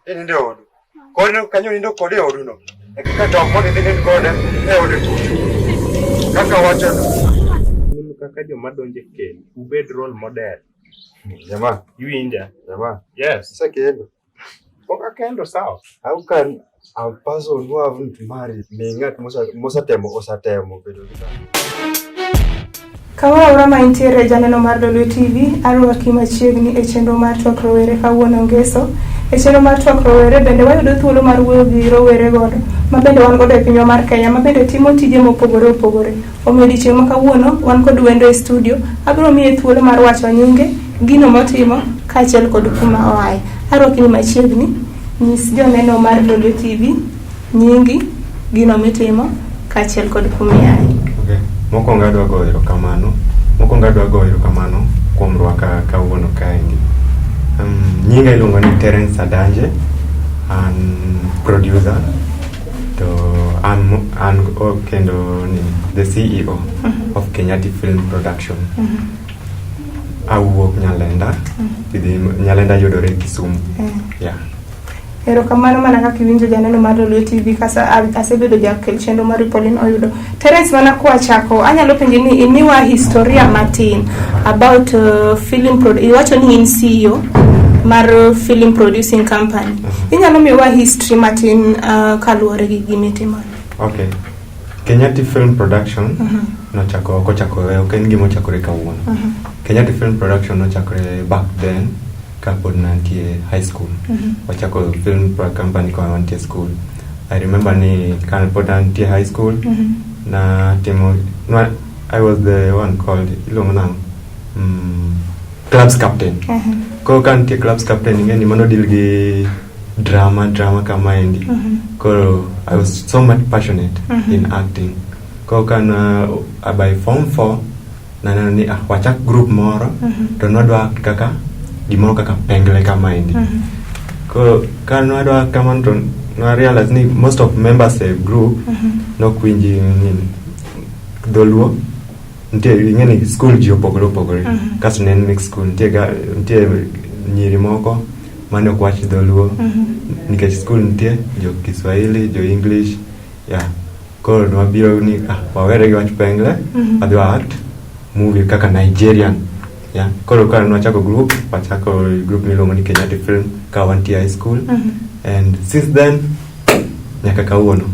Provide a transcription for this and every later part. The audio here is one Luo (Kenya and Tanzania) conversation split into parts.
In the old. Can you know Korea? No. I can't talk about it in Gordon. Kaka watch Kaka Madonje came, who bed role model. Yama, you India. Yama, yes. Second. Oka kendo sawa. How can a person who haven't married being at Mosatemo Osatemo? Kawa urama intiere janeno mar WTV arwaki machiegni e chenro mar twak rowere kawuono ngeso. E chenro mar twak rowere bende wayudo thuolo mar wuoyo gi rowere godo ma bende wan godo e pinywa mar Kenya ma bende timo tije mopogore opogore. Omiyo odiochieng' ma kawuono wan kod wendo e studio. Abiro miye thuolo mar wacho nyinge, gino motimo kaachiel kod kuma oaye. Arwaki ni machiegni nyis joneno mar WTV nyingi, gino mitimo kaachiel kod kuma oaye. Mokwongo adwa goyo erokamano kuom rwaka kawuono kaendi. Nyinga iluongo ni Terence Adanje, an producer to an kendo ni the CEO of Kenyati Film Production. Awuok Nyalenda, Nyalenda yudore Kisumu. Yeah. Erokamano mana kaka iwinjo janeno mar WTV kasa asebedo jakel chenro mar Pauline Oyudo. Terence mana kwachako anyalo penje ni imiwa historia matin about film iwacho ni in CEO mar film producing company. Inyalo miwa history matin kaluwore gi gimitimo. Okay. Kenyati Film Production kochakore ok en gima ochakore kawuono. Kenyati Film Production nochakore back then kapod nantie high school. Wachako film company kwa nantie school. I remember ni kapod nantie high school na timo I was the one called ilongo clubs captain. Ko kantie clubs captain ngeni mano deal gi drama kama endi. Ko I was so much passionate in acting. Ko kana by form 4 na ni wachak group moro to nodwa kaka gimoro kaka pengle kama endi. Ko kan nodwa kama to no realize ni most of members of group no kwinji nini doluo ntie ngeni school ji opogore kaso nen mix school ntie nyiri moko mane okwachi doluo nikech school ntie jo Kiswahili jo English ko nwabiro ni wawere gi wach pengle adwa act movie kaka Nigerian koro kan nwachako group miluongo ni Kenyati Film ka wantie high school and since then nyaka kawuono.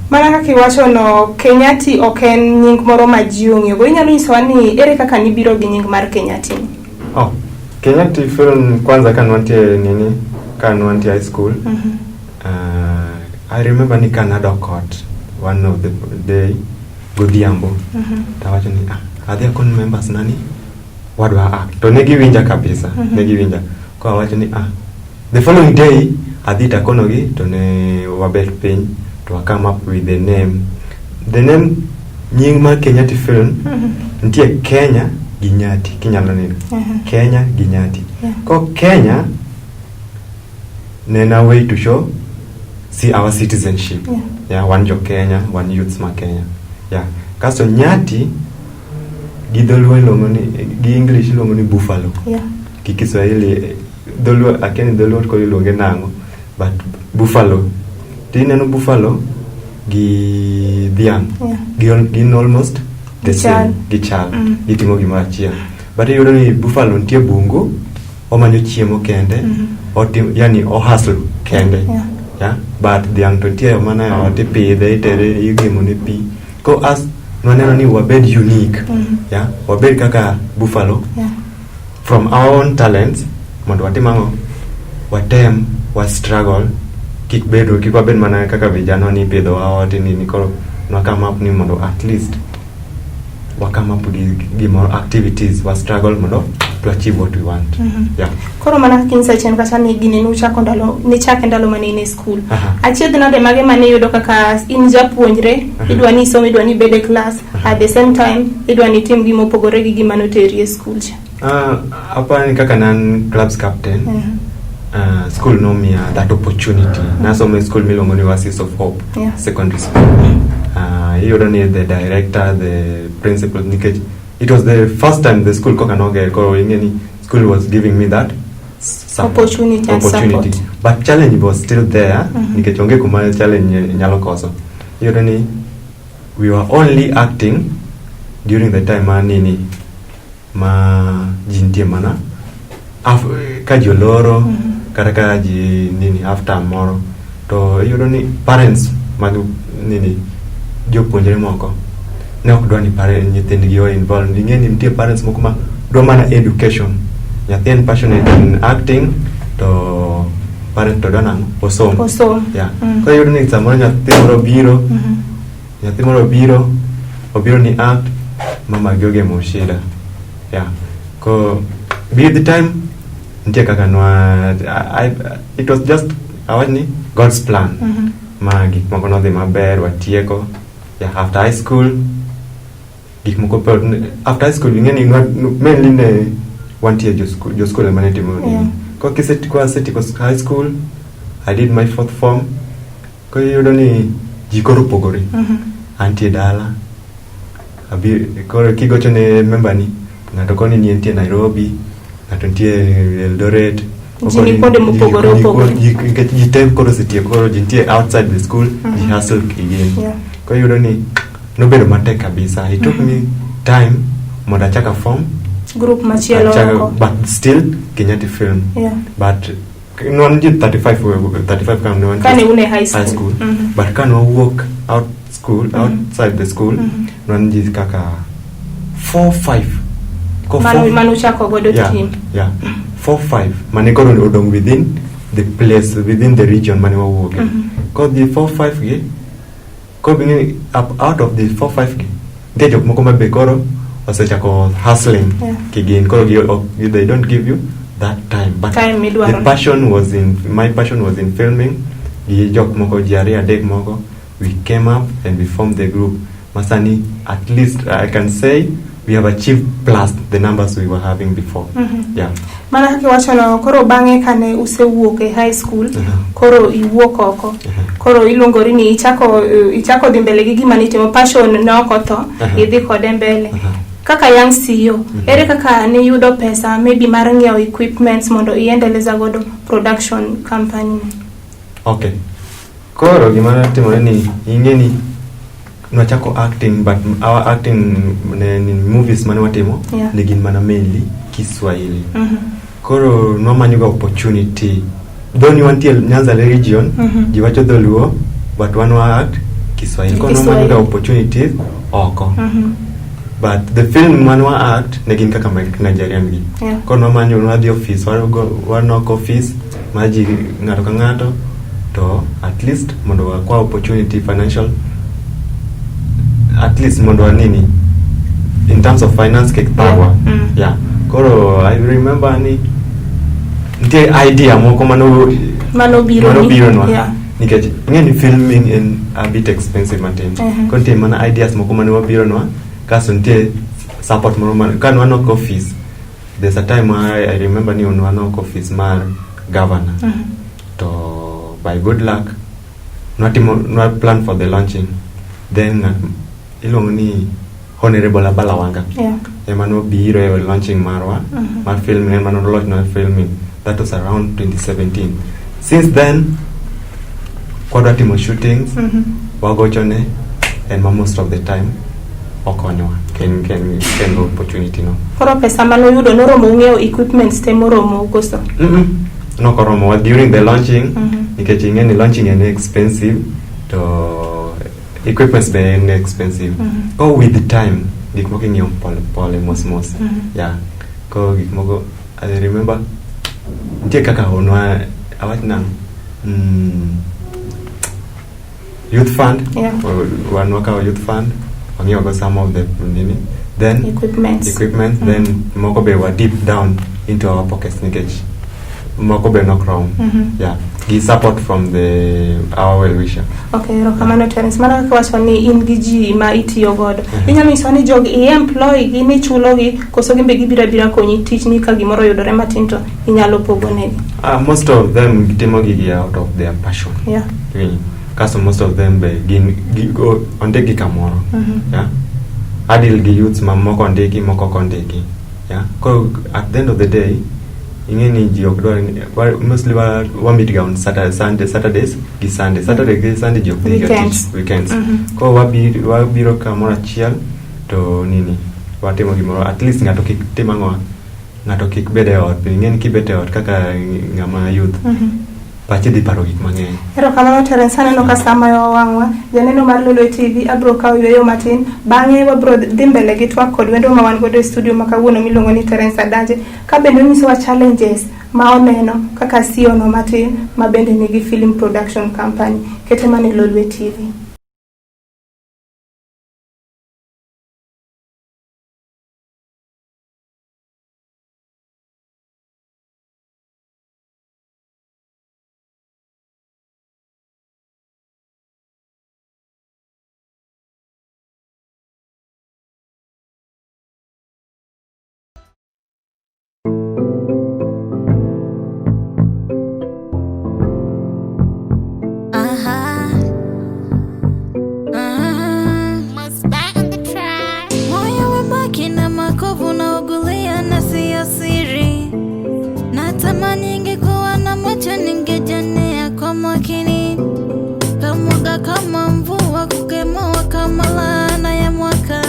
Mana kaka iwacho no Kenyati ok en nying moro ma ji ong'eyo. Inyalo nyisowa ni ere kaka nibiro gi nying mar Kenyati? Kenyati Film kwanza kan wantie high school. I remember ni Canada court one of the day godhiambo. Tawacho ni adhi akon members nani wadwa to negiwinja kabisa. Negiwinja ko awacho ni the following day adhi takonogi to ne wabet piny to come up with the name nying mar Kenyati Film ntie Kenya gi Nyati kinyalo neno. Kenya gi Nyati. Ko Kenya nena way to show see our citizenship. One jo Kenya, one youths ma Kenya. Kaso Nyati gi dholuo ilongo ni gi English ilongo ni buffalo. Ki Kiswahili dholuo akeni dholuo ko ilonge nango but buffalo. Tineno buffalo gi dhiang gin almost the same gi chal gitimo gima achiel but yudo ni buffalo ntie bungu omanyo chiemo kende yani hustle kende but dhiang to ntie mana otipidhe itere igimo ne pi ko as nwaneno ni wabed unique wabed kaka buffalo from our own talents mondo watimango watem struggle kik wabed mana kaka vijana ni pidho oti ni koro no come up ni mondo at least wa come up with gimoro activities wa struggle mondo to achieve what we want. Koro mana kinsa chen kasa ni gini nuchako ndalo mane in school. Achiedh nade mage mane yudo kaka in japuonjre idwa ni somo idwa ni bede class at the same time idwa ni tim gimo pogore gi gima noteri e school cha. Apa ni kaka nan clubs captain. School no me that opportunity. Nasomo school miluongo ni Oasis of Hope secondary school. You don't need the director, the principal. It was the first time the school ko ingeni school was giving me that opportunity and support. But challenge was still there. Nikech onge kuma challenge nyalo koso. Iyudo ni we were only acting during the time ma jintie mana ka joloro kata ka ji after moro to iyudo ni parents mag jopuonjre moko ne ok dwa ni nyithindgi o involved. Ing'eni nitie parents moko ma dwa mana education, nyathi en passionate in acting to parent to dwa nang'o osom. Yeah. Koro iyudo ni samoro nyathi moro obiro ni act, mama gioge mo shida. Yeah. Ko be the time nitie kaka it was just awani God's plan. Ma gik moko nodhi maber, watieko. Yeah, after high school gik moko after high school ing'eni mainly ne wantie jo school mane timo ni. Ko kisetieko high school, I did my 4th form. Ko yudo ni jikoro pogore. Antie dala. Koro kigocho ne member ni ng'ato koni nitie Nairobi, ng'ato nitie Eldoret. Jini konde mopogore. Jitem koro setieko, koro jintie outside the school, ji hustle again. Ko yudo ni nobedo matek kabisa. It took me time mondo achaka form group machielo, but still Kenyatta film. But non ji 35 kane une high school. But can walk outside the school, non ji kaka 4-5 manu chako godo team. 4-5 mane koro odong within the place, within the region mane wawuoke. Cause the 4-5 gi ko bini out of the 4-5 gi de jok moko mabe koro osechako hustling kigin, koro they don't give you that time, but my passion was in filming. Gi jok moko jari adek moko, we came up and we formed the group. Masani, at least I can say we have achieved plus the numbers we were having before. Mana haki wacho na koro bange kane usewuok e high school, koro iwuok oko. Koro iluongori ni ichako dhi mbele gi gima nitimo, passion ne oko to idhi kode mbele. Kaka young CEO, ere kaka ne yudo pesa maybe mar ng'iewo equipments mondo iendeleza godo production company? Okay. Koro gima timore ni ing'eni nwachako acting, but our acting in movies mane watimo ne gin mana mainly Kiswahili. Koro nomanyo opportunity. Doni wantie Nyanza region, jiwacho dholuo, but one act Kiswahili. Koro nomanyo opportunity oko. But the film mane act ne gin kaka Nigerian gi. Koro nomanyo wadhi office, wanoko office maji ng'ato ka ng'ato to at least mondo kwa opportunity financial, at least mondo nini in terms of finance kick power. Koro I remember ni the idea moko mano biro no nikech ngeni filming in a bit expensive maintain. Konte mana ideas moko mano biro no kaso nte support moro man kan one office. There's a time I remember ni on one office mar governor to by good luck not plan for the launching, then ilong ni Honorable Abalawanga emano biro e launching marwa mar film emano launch na filming. That was around 2017. Since then kwada timo shootings wagochone and most of the time okonyo can opportunity no. Koro pesa mano yudo noromo ng'iewo equipments te moromo ukoso? No koromo during the launching nikech ing'eni launching is expensive to equipments be expensive. Go with the time gik moko ng'iewo pole mos. Ko gik moko I remember ntie kaka honwa awachna youth fund. Wanwaka youth fund wang'iewo go some of the then equipments then moko be were deep down into our pockets nikech moko be knock round. Gi support from our well wisher. Okay, rokamano Terence. Mara kwacho ni in gi ji ma itiyo godo. Inyalo nyiso ni jog employ gi ni chulo gi koso gimbe gibira konyi tich ni ka gimoro yudore matin to inyalo pogo negi? Most of them timo gi out of their passion. Kaso most of them be go ondegi kamoro. Adil gi youths moko ondegi moko kondegi. Ko at the end of the day ingeni ji ok dwar mostly wa meet ga on Saturdays gi Sunday ji ok dhi ga weekends ko wabiro kamoro achiel to nini watimo gimoro at least ngato kik tim ang'o ngato kik bede ot ingeni kibete ot kaka ngama youth pache di paro gik mang'eny. Ero kamano Terence, aneno ka sama yo wang'wa janeno mar Lolwe TV abro kawo yweyo matin bang'e wabro dhi mbele gi twak kod wendo ma wan godo e studio ma kawuono miluongo ni Terence Adanje ka bende onyisowa challenges ma oneno kaka CEO no matin ma bende nigi film production company kete mane Lolwe TV. Kama mvua kukemoa kama laana ya mwaka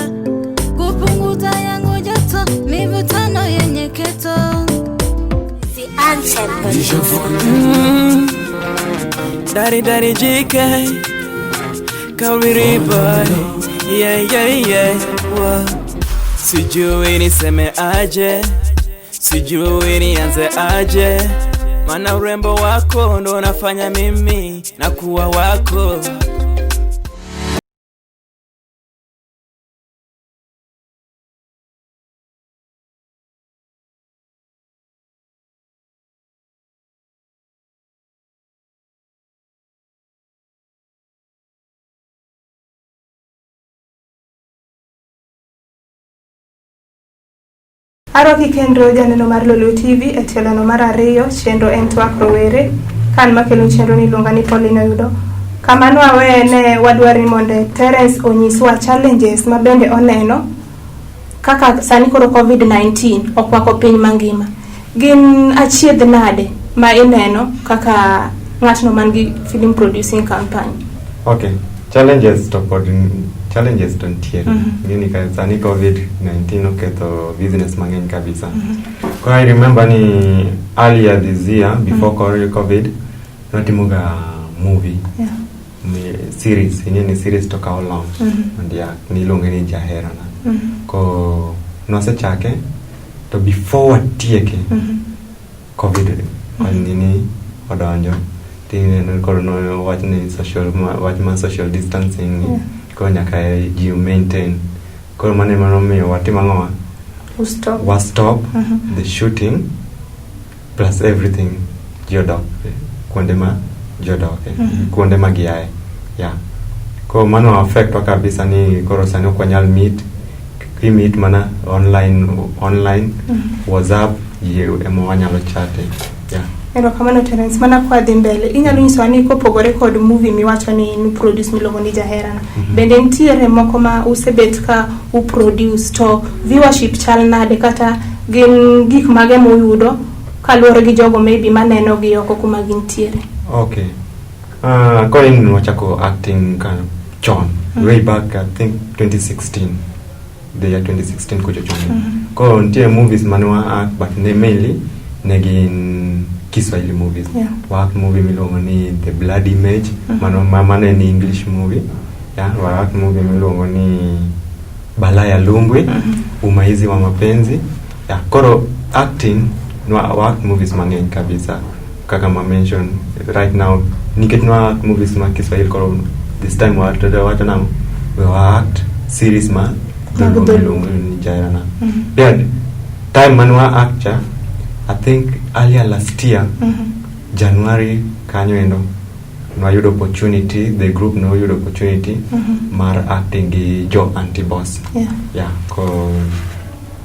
kupunguza yangu joto mivutano yenye keto Dari JK Kawiri boy Yeah Sijui niseme aje Sijui nianze aje Mana urembo wako ndo nafanya mimi na kuwa wako. Aroki kendo janeno mar Lolwe TV e tielo mar ariyo chenro en twak rowere kan makelo chenro ni luonga ni Paulina Yudo. Kamano awene wadwari monde Terence onyiswa challenges ma bende oneno kaka sani koro COVID-19 okwako piny mangima. Gin achiedh nade ma ineno kaka ng'atno man gi film producing company? Okay, challenges to tier. Ngini ka sani COVID-19 oketho business mang'eny kabisa. Ko I remember ni earlier this year before COVID natimoga movie. Yeah. Series, ni series toka all long. And yeah, nilonge ni Jahera na. Ko nose chake to before tieke. COVID nini odonjo. Tin ko no watch ni social distancing. Yeah. Ko nyaka you maintain ko mane miyo watima ng'owa was stop the shooting plus everything jodok kuonde ma jodok kuonde ma giae ko mano affect kabisa ni koro sani ok wanyal meet mana online WhatsApp emo wanyalo chate Ero kamano Terence, mana kwa dhi mbele inyalo nyisowa ni kopogore kod movie miwacho ni produce miluongo ni Jahera bende nitiere moko ma usebet ka produce to viewership chal nade kata gin gik mage muyudo kaluwore gi jogo maybe maneno gi oko kuma gintiere? Okay. Ko in wachako acting kind of chon way back I think 2016 the year 2016 kucho chon ko ntie movies manwa act but mainly negin Kiswahili movies. Work movie milongo ni The Blood Image, mano ni English movie. Work movie milongo ni Balaya Lumbwe, Umaizi wa mapenzi. Koro acting work movies mang'eny kabisa. Kaka ma mention right now niketwa movies ma Kiswahili koro this time watu na we act series ma milongo ni Jahera. Then time manwa actor I think earlier last year, January, kanyo endo, no yudo opportunity, the group no yudo opportunity, mar acting gi Joe Antiboss. Ko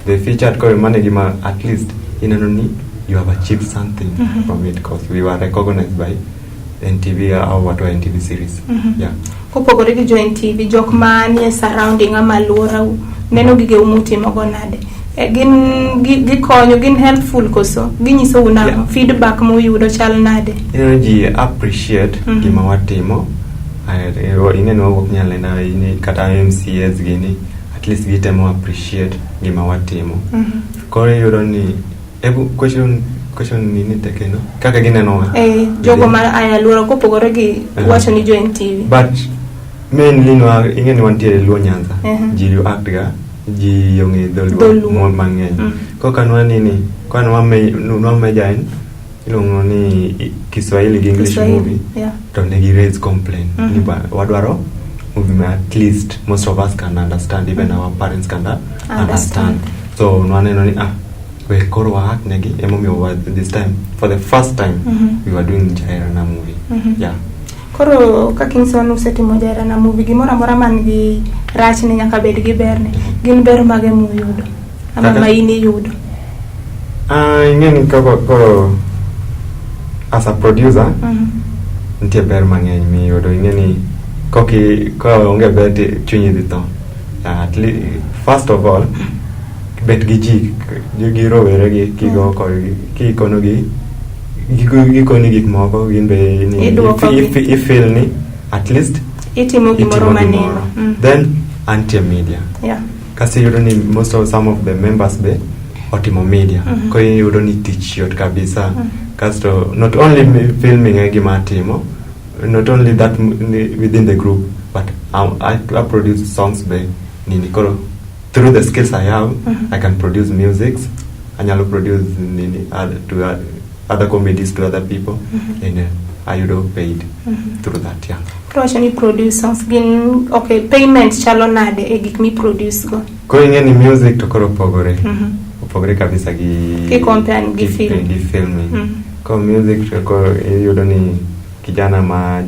they featured ko management at least inanoni you have achieved something from it because we were recognized by NTV or what were NTV series. Kopogore gi Joe NTV, jok manie surrounding ama luora neno gige umuti mogo nade. gikonyo, gin helpful koso ginyiso una feedback muyudo chal nade? Ji appreciate gima watimo. Ineno wok nyalena ini kata MCS gini at least gitemo appreciate gima watimo. Koro yudo ni question nini tekeno kaka gineno jogo ma aya luoro kopogore gi wacho ni jo NTV, but mainly no ingeni wantie Luo Nyanza ji yu actga ji yongi dolu mo mang'eny ko kanwa nini kanwa meja ilongo ni Kiswahili gi English movie to ne gi raise complaint ni wadwaro movie ma at least most of us can understand, even our parents can understand. So nwaneno ni we koro wa negi emomiyo this time for the first time we were doing Jaherana movie. Koro ka Kingston usetimo Jaherana movie, gimoro amora man gi rach ne nyaka bed gi berne. Gin ber mage muyudo ama ma ini yudo? Ingeni koro as a producer nitie ber mang'eny miyudo. Ingeni ko onge bet chunyi dhi tho. At least first of all bet gi ji rowere gi kikono gi gikoni gik moko gin be ni feel ni at least itimo gimoro maneno. Then anti-media kasi yudo ni some of the members be otimo media ko yudo ni tich yot kabisa. Kasto not only filming gima timo, not only that within the group, but I produce songs be nini koro through the skills I have I can produce music, anyalo produce nini to other comedies to other people and I do paid through that. Koro ni produce songs gin payment chalo nade e gik mi produce go? Ko ingeni music to koro pogore kabisa gi compare gi filming. Ko music to ko yudo ni kijana ma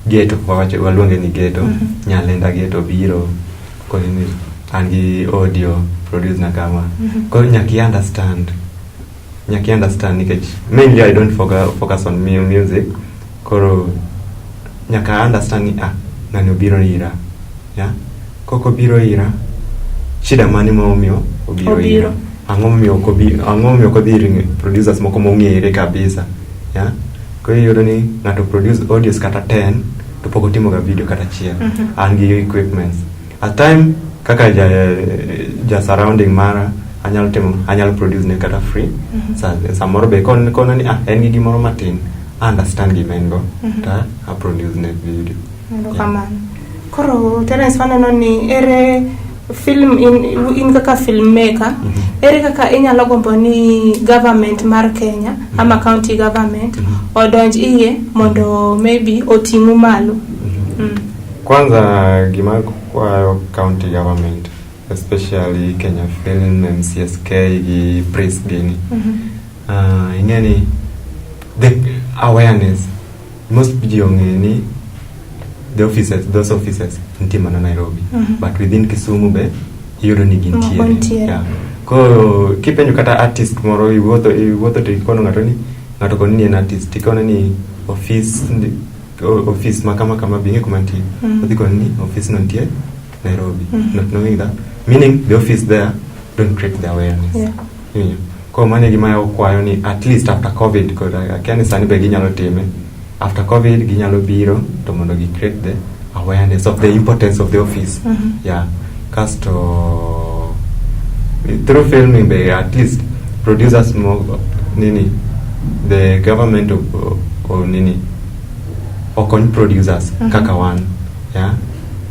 ghetto waluonge ni ghetto nyalenda ghetto biro ko ni angi audio produce na kama ko nyaki understand nikech mainly I don't focus on music. Koro nyaka understand ni ngani biro ira koko biro ira shida mani momio obiro angomio ko diri producers moko mongere kabisa ko yudo ni ngato produce audios kata 10 to poko timo ga video kata chiel angi equipments at time kaka ja surrounding mara anyalo produce ne kata free samoro be kono ni en gi gimoro matin understand gimengo ta a produce ne video koro Terence fanano ni ere film in kaka filmmaker ere kaka inyalo gombo ni government mar Kenya ama county government odonj iye mondo maybe otingu malo? Kwanza gima kwa county government especially Kenya Film, MCSK gi press gini ingeni the awareness most jiongeni those offices ntima na Nairobi but within Kisumu be yudo ni gintiere ko kipenyo kata artist moro iwuotho to ikono ngato koni ni artist ikono ni office makama binge kumanti odiko ni office no ntie Nairobi not knowing that, meaning the office there don't create the awareness. Ko mane gima okwayo ni at least after COVID ko akani sani be ginyalo time after COVID ginyalo biro to mondo gi create the awareness of the importance of the office. Kasto through filming be at least producers more nini the government or nini okon producers kaka one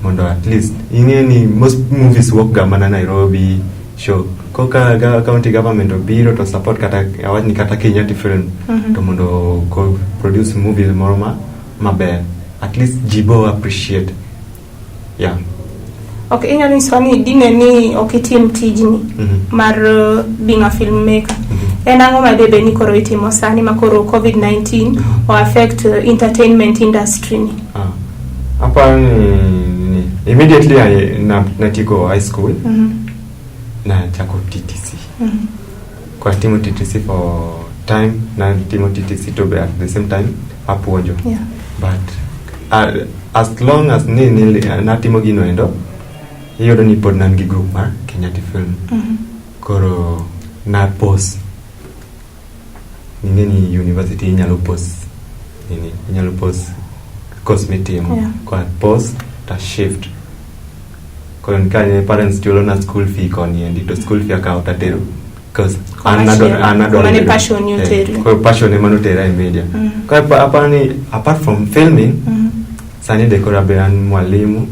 mondo at least ingeni most movies work gamana Nairobi show koka county government obiro to support kata awani kata Kenyatta Film to mondo ko produce movies moroma maber at least jibo appreciate. Inyalo niswani dine ni okitim tijni mar being a filmmaker en ang'o ma debe ni koro itimo sani ma koro COVID-19 o affect entertainment industry ni? Apa ni immediately natiko high school na chako TTC kwa timo TTC for time na timo TTC to be at the same time apuonjo but as long as ni na timo gino endo yodo ni pod nan gi group mar Kenyati Film. Koro na post ningeni university inyalo post nini, inyalo post cosmetic kwa post ta shift. Koro nikani parents chulo na school fee koni and to school fee account atero because another passion you tell. Koro passion emano tera in media. Kwa apart from filming sani dekora beran mwalimu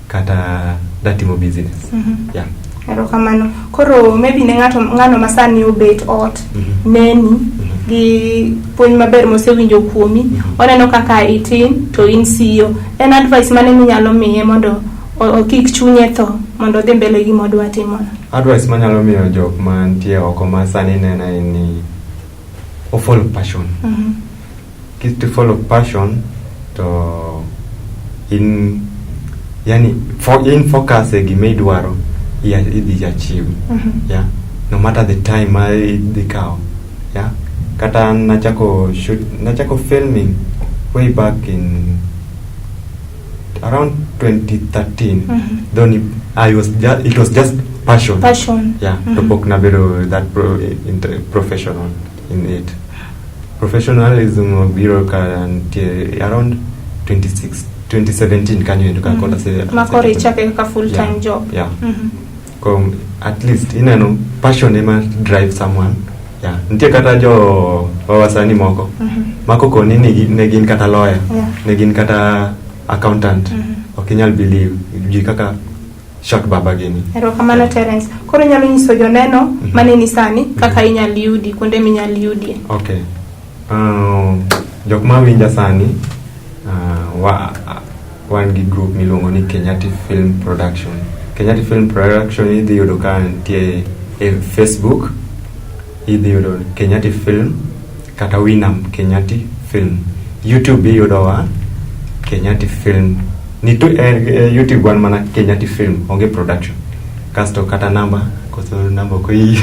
kata datimo business. Yeah. Ero kamano. Koro maybe ne ngano masani obet ot neni gi puonj maber mosewinjo kuomi oneno kaka itin to in siyo. En advice mane minyalo miye mondo kik chunye tho mondo dhi mbele gi modwa timo. Advice manyalo miyo jok mantie oko masani nena ni o follow passion. Kis to follow passion to in focus e gima idwaro idhi achieve. Yeah, no matter the time idhi kao. Yeah, kata nachako filming way back in around 2013. Though it was just passion. Yeah, to pok na biro that professional in it. Professionalism biro around 2017 can you kota say makori chake ka full time job. Yeah. At least inano passion ema drive someone. Yeah, ntie kata jo wawasani moko. Mako ko nini negin kata lawyer, negin kata accountant. Okinyal believe kaka shot baba gini. Ero kamano Terence. Koro nyalo nyiso joneno maneni sani kaka inyal yudi kuonde minyal yudi. Okay. Jok ma winja sani one group miluongo ni Kenyati Film Production. Kenyati Film Production idhi yudo ka nitie e Facebook, idhi yudo Kenyati Film kata Winam Kenyati Film. YouTube yudo wa Kenyati Film. Nitu YouTube one mana Kenyati Film onge production. Kasto kata number koso number ko yi.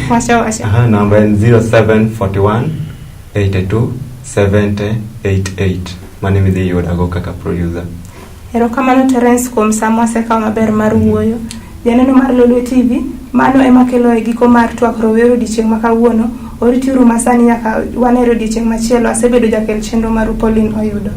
Masha. Number 0741 82 70 88. Mane midhi yuda go kaka producer. Ero kamano Terence kuom samo seka maber mar wuoyo. Janeno mar Lolwe TV, mano ema kelo e giko mar twak rowero dichieng' makawuono. Oritiru masani nyaka wanero dichieng' machielo asebedo jakel chenro mar Pauline Oyudo.